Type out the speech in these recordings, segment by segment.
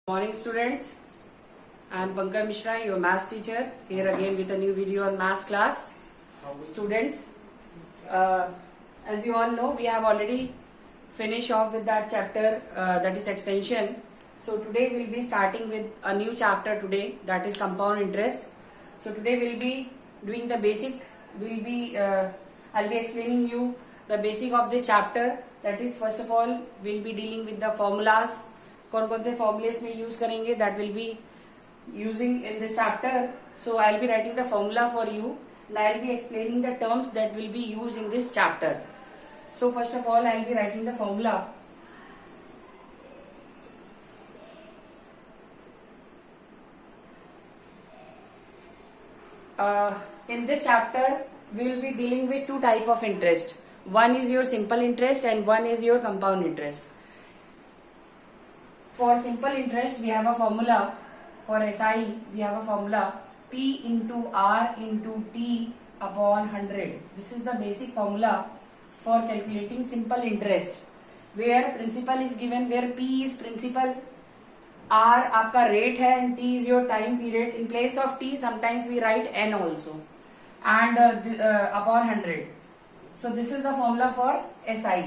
Morning students, I am Pankaj Mishra, your maths teacher, here again with a new video on maths class. Students, as you all know, we have already finished off with that chapter that is expansion. So today we will be starting with a new chapter today, that is compound interest. So today we will be doing the basic, I'll be explaining you the basic of this chapter. That is, first of all, we will be dealing with the formulas. कौन कौन से formulas में use करेंगे that will be using in this chapter. So I will be writing the formula for you and I will be explaining the terms that will be used in this chapter. So first of all, I will be writing the formula. In this chapter, we will be dealing with two type of interest. One is your simple interest and one is your compound interest. For simple interest, we have a formula. For SI, we have a formula P into R into T upon 100. This is the basic formula for calculating simple interest, where principal is given, where P is principal, R आपका rate है and T is your time period. In place of T, sometimes we write N also, and upon 100. So this is the formula for SI.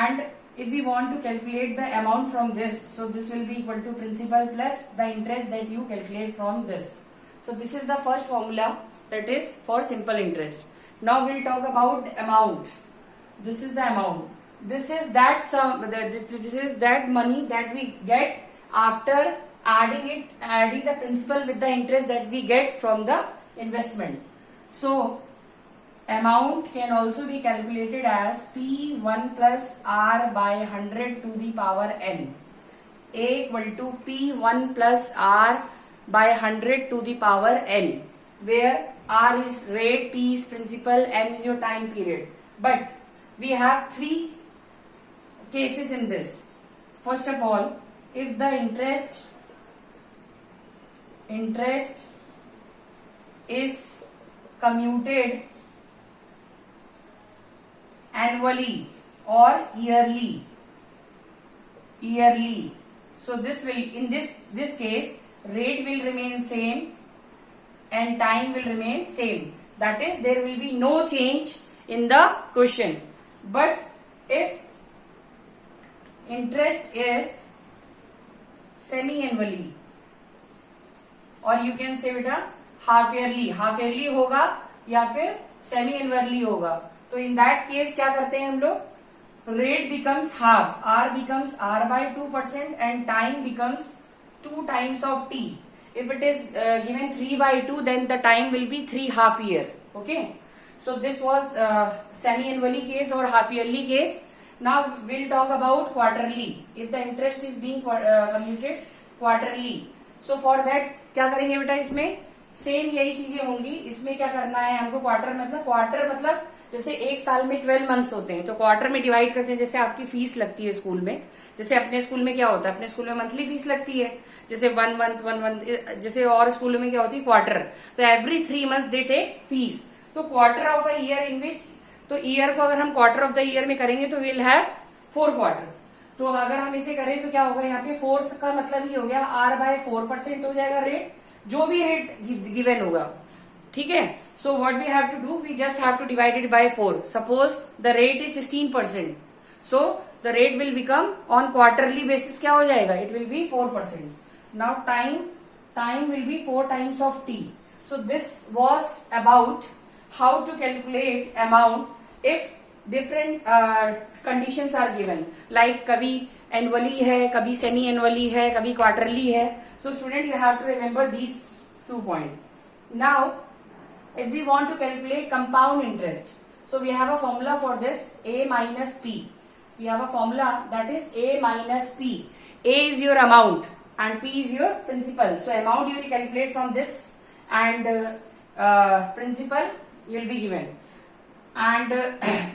And if we want to calculate the amount from this, so this will be equal to principal plus the interest that you calculate from this. So this is the first formula, that is for simple interest. Now we'll talk about amount. This is the amount. This is that sum. This is that money that we get after adding the principal with the interest that we get from the investment. So amount can also be calculated as P1 plus R by 100 to the power n. A equal to P1 plus R by 100 to the power n, where R is rate, T is principal, N is your time period. But we have three cases in this. First of all, if the interest is commuted annually or yearly. So this will, in this case, rate will remain same and time will remain same. That is, there will be no change in the question. But if interest is semi-annually, or you can say बेटा half yearly होगा या फिर semi एनुअरली होगा, तो in that case क्या करते हैं हम लोग, rate becomes half, r becomes r by 2% and time becomes 2 times of t. If it is given 3/2, then the time will be 3 half year. Okay, so this was semi-annually case or half yearly case. Now we'll talk about quarterly. If the interest is being commuted quarterly, so for that क्या करेंगे बेटा, इसमें same यही चीजें होंगी. इसमें क्या करना है हमको, क्वार्टर मतलब जैसे एक साल में 12 मंथ्स होते हैं, तो क्वार्टर में डिवाइड करते हैं. जैसे आपकी फीस लगती है स्कूल में, जैसे अपने स्कूल में क्या होता है, अपने स्कूल में मंथली फीस लगती है, जैसे 1 मंथ, जैसे और स्कूलों में क्या होती है, क्वार्टर. तो every 3 months they take fees. तो quarter of a year in which, तो ईयर को अगर हम क्वार्टर ऑफ द ईयर में करेंगे तो विल हैव 4 quarters. तो अगर हम इसे करें तो क्या होगा, यहाँ पे 4 का मतलब ये हो गया R by 4% हो जाएगा रेट, जो भी रेट गिवन होगा. ठीक है. So what we have to do, we just have to divide it by 4. Suppose the rate is 16%, so the rate will become on quarterly basis क्या हो जाएगा, it will be 4%. Now time will be 4 times of t. So this was about how to calculate amount if different conditions are given, like कभी annually है, कभी semi annually है, कभी quarterly है. सो student, you have to remember these 2 points. Now, if we want to calculate compound interest, so we have a formula for this, A minus P. We have a formula that is A minus P. A is your amount and P is your principal. So amount you will calculate from this, and principal you will be given. And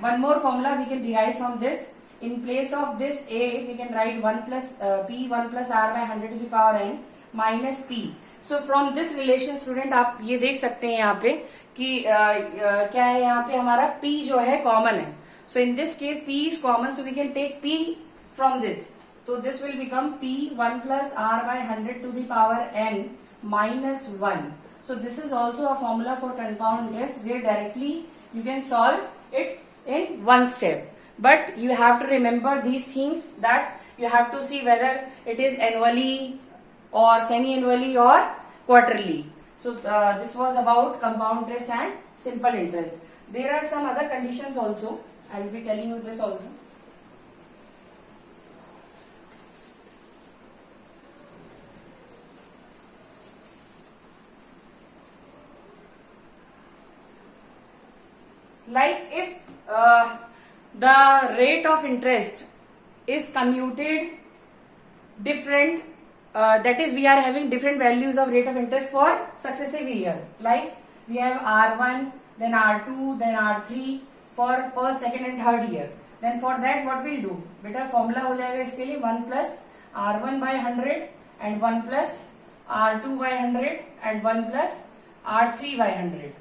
one more formula we can derive from this. In place of this A, we can write 1 plus P1 plus R by 100 to the power n minus P. So from this relation student आप ये देख सकते हैं यहाँ पे कि क्या है, यहाँ पे हमारा P जो है कॉमन है. So in this case P is common, so we can take P from this. So this will become P1 plus R by 100 to the power n minus 1. So this is also a formula for compound interest where directly you can solve it in one step. But you have to remember these things, that you have to see whether it is annually or semi-annually or quarterly. So this was about compound interest and simple interest. There are some other conditions also. I will be telling you this also. Like if the rate of interest is commuted different, that is we are having different values of rate of interest for successive year. Like we have R1, then R2, then R3 for first, second and third year. Then for that what we'll do? बेटा formula हो जाएगा इसके लिए 1 plus R1 by 100 and 1 plus R2 by 100 and 1 plus R3 by 100.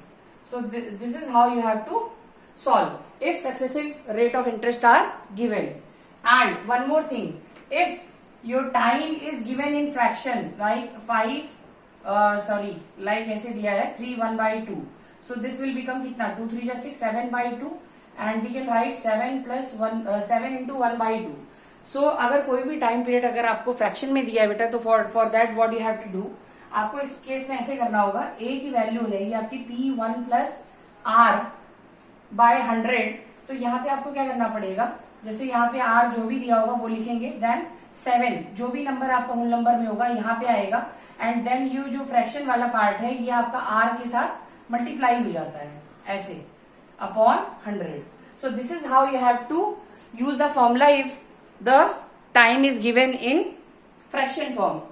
So this is how you have to solve if successive rate of interest are given. And one more thing, if your time is given in fraction like 5 like ऐसे दिया है 3 1 by 2, so this will become कितना 2 3 6 7 by 2 and we can write 7 plus 1 7 into 1 by 2. So अगर कोई भी time period अगर आपको fraction में दिया है बेटा, तो for that what you have to do, आपको इस केस में ऐसे करना होगा, a की वैल्यू हो जाएगी आपकी P1 प्लस R बाय 100. तो यहाँ पे आपको क्या करना पड़ेगा, जैसे यहाँ पे R जो भी दिया होगा वो लिखेंगे, देन 7 जो भी नंबर आपका होल नंबर में होगा यहाँ पे आएगा, एंड देन यू जो फ्रैक्शन वाला पार्ट है ये आपका R के साथ मल्टीप्लाई हो जाता है ऐसे upon 100. So this is how you have to use the formula if the time is given in fraction form.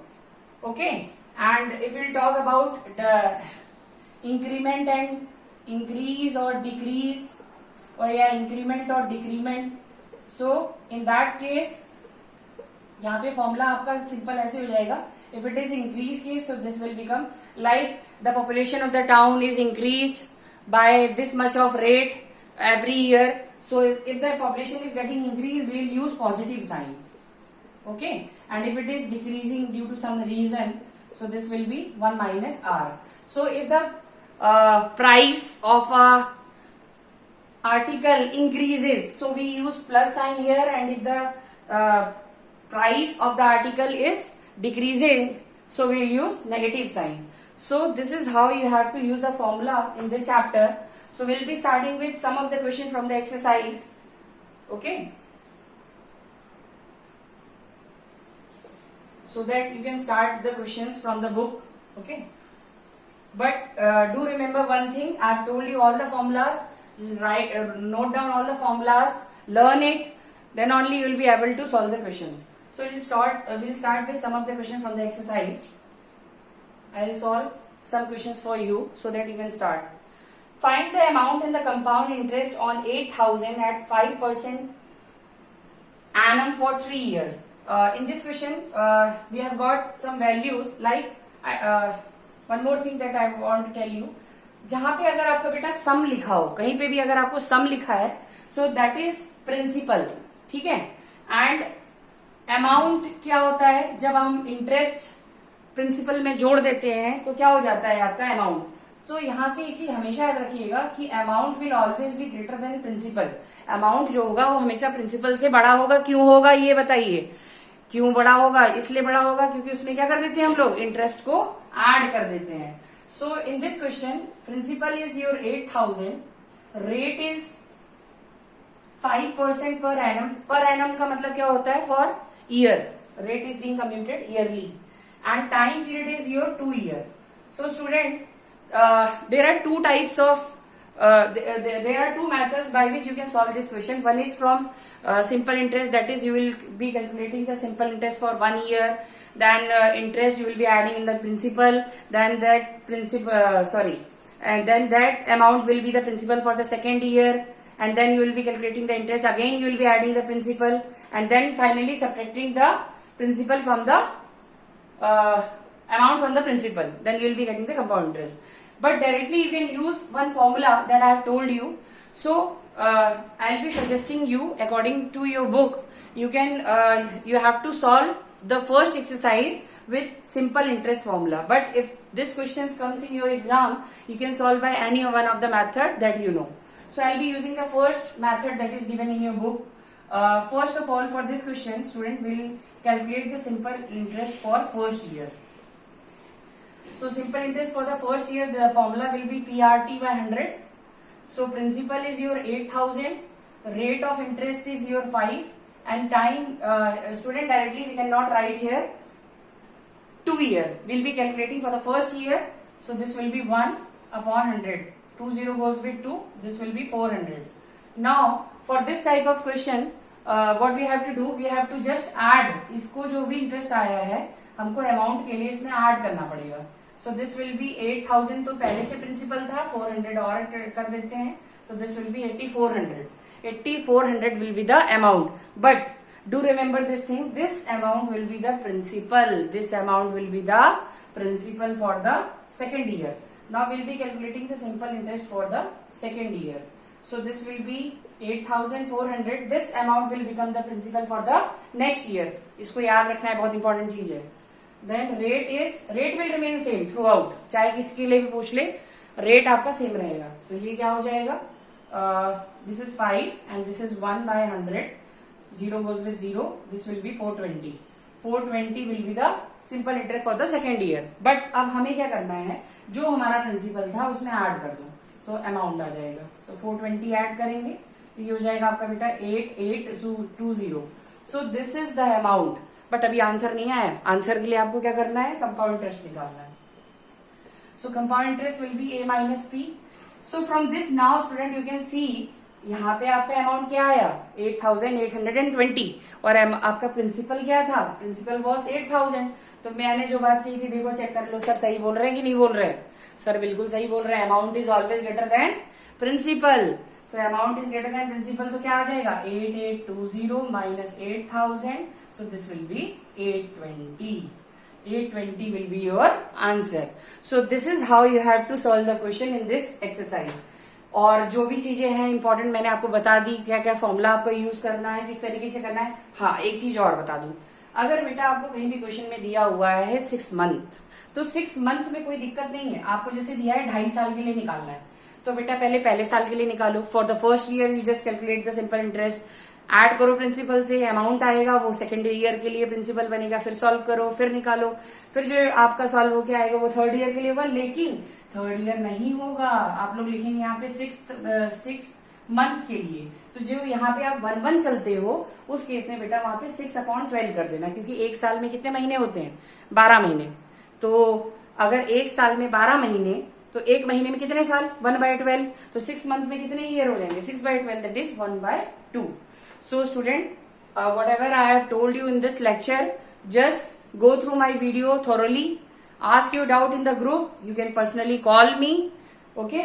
Okay, and if we'll talk about the increment and increase or decrease, or increment or decrement, so in that case यहाँ पे formula आपका simple ऐसे हो जाएगा. If it is increase case, so this will become like the population of the town is increased by this much of rate every year. So if the population is getting increased, we will use positive sign. Okay, and if it is decreasing due to some reason, so this will be 1 minus R. So if the price of a article increases, so we use plus sign here, and if the price of the article is decreasing, so we will use negative sign. So this is how you have to use the formula in this chapter. So we'll be starting with some of the questions from the exercise. Okay, so that you can start the questions from the book. Okay, but do remember one thing, I have told you all the formulas. Just write, note down all the formulas, learn it, then only you will be able to solve the questions. So we'll start with some of the questions from the exercise. I will solve some questions for you so that you can start. Find the amount in the compound interest on 8,000 at 5% annum for 3 years. In this question, we have got some values like one more thing that I want to tell you. जहां पे अगर आपका बेटा सम लिखा हो, कहीं पे भी अगर आपको सम लिखा है, so that is principal. ठीक है, एंड अमाउंट क्या होता है, जब हम इंटरेस्ट प्रिंसिपल में जोड़ देते हैं तो क्या हो जाता है आपका अमाउंट. तो यहां से एक चीज हमेशा याद रखिएगा कि amount will always be greater than principal. Amount जो होगा वो हमेशा प्रिंसिपल से बड़ा होगा. क्यों होगा ये बताइए, क्यों बड़ा होगा? इसलिए बड़ा होगा क्योंकि उसमें क्या कर देते हैं हम लोग, इंटरेस्ट को ऐड कर देते हैं. So in this question principal is your 8,000, rate is 5% per annum. Per annum का मतलब क्या होता है, for year. Rate is being computed yearly and time period is your 2 year. So student, there are two types of there are two methods by which you can solve this question. One is from simple interest, that is you will be calculating the simple interest for 1 year, then interest you will be adding in the principal, then that principal and then that amount will be the principal for the second year, and then you will be calculating the interest, again you will be adding the principal, and then finally subtracting the principal from the amount from the principal, then you will be getting the compound interest. But directly you can use one formula that I have told you. So I'll be suggesting you, according to your book, you can you have to solve the first exercise with simple interest formula. But if this questions comes in your exam, you can solve by any one of the method that you know. So I'll be using the first method that is given in your book. First of all, for this question, student will calculate the simple interest for first year. So simple interest for the first year, the formula will be PRT by 100. So principal is your 8,000, rate of interest is your 5, and time, student directly we cannot write here 2 year. We'll be calculating for the first year. So this will be 1 upon 100. 2 0 goes with 2. This will be 400. Now for this type of question, what we have to do, we have to just add. इसको जो भी interest आया है, हमको amount के लिए इसमें add करना पड़ेगा. So this will be 8,000 तो पहले से principal था, 400 और कर देते हैं. So this will be 8,400. 8,400 will be the amount. But do remember this thing, this amount will be the principal. This amount will be the principal for the second year. Now we'll be calculating the simple interest for the second year. So this will be 8,400. This amount will become the principal for the next year. इसको याद रखना है, बहुत important चीज है. Then rate will remain same throughout. चाहे किसके लिए भी पूछ ले, rate आपका same रहेगा. तो ये क्या हो जाएगा? This is 5 and this is 1 by 100. 0 goes with 0. This will be 420. 420 will be the simple interest for the second year. But अब हमें क्या करना है, जो हमारा प्रिंसिपल था उसमें ऐड कर दो, तो अमाउंट आ जाएगा. तो 420 ऐड करेंगे तो ये हो जाएगा आपका बेटा 8820. So this is the amount. But अभी आंसर नहीं आया. आंसर के लिए आपको क्या करना है, कंपाउंड इंटरेस्ट निकालना है. सो compound interest will be a minus P. So from this now student you can see, यहाँ पे आपका अमाउंट क्या आया 8,820 और आपका प्रिंसिपल क्या था, प्रिंसिपल वॉज 8,000. तो मैंने जो बात की थी, देखो चेक कर लो सर सही बोल रहे हैं कि नहीं बोल रहे हैं. सर बिल्कुल सही बोल रहे हैं. Amount is always greater than principal. तो amount is greater than principal तो क्या आ जाएगा 8820 minus 8,000. So this will be 820. 820 will be your answer. So this is how you have to solve the question in this exercise. और जो भी चीजें हैं इंपॉर्टेंट मैंने आपको बता दी, क्या क्या फॉर्मूला आपको यूज करना है, किस तरीके से करना है. हाँ, एक चीज और बता दूं, अगर बेटा आपको कहीं भी क्वेश्चन में दिया हुआ है 6 मंथ, तो 6 मंथ में कोई दिक्कत नहीं है. आपको जैसे दिया है 2.5 साल के लिए निकालना है, तो बेटा पहले साल के लिए निकालो. For the first year you just calculate the simple interest, add करो प्रिंसिपल से, अमाउंट आएगा वो सेकंड ईयर के लिए प्रिंसिपल बनेगा, फिर सॉल्व करो, फिर निकालो, फिर जो आपका सॉल्व होके आएगा वो थर्ड ईयर के लिए होगा. लेकिन थर्ड ईयर नहीं होगा, आप लोग लिखेंगे यहाँ पे 6 मंथ के लिए. तो जो यहाँ पे आप 1-1 चलते हो उस केस में बेटा वहां पे 6/12 कर देना, क्योंकि एक साल में कितने महीने होते हैं 12 महीने. तो अगर एक साल में 12 महीने तो एक महीने में कितने साल 1/12. तो 6 मंथ में कितने ईयर हो जाएंगे 6/12, that is 1/2. So student, whatever I have told you in this lecture, just go through my video thoroughly. Ask your doubt in the group. You can personally call me. Okay.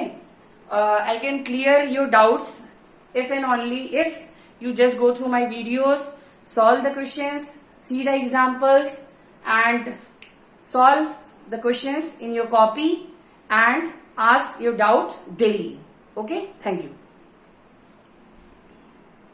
I can clear your doubts if and only if you just go through my videos, solve the questions, see the examples, and solve the questions in your copy and ask your doubt daily. Okay. Thank you.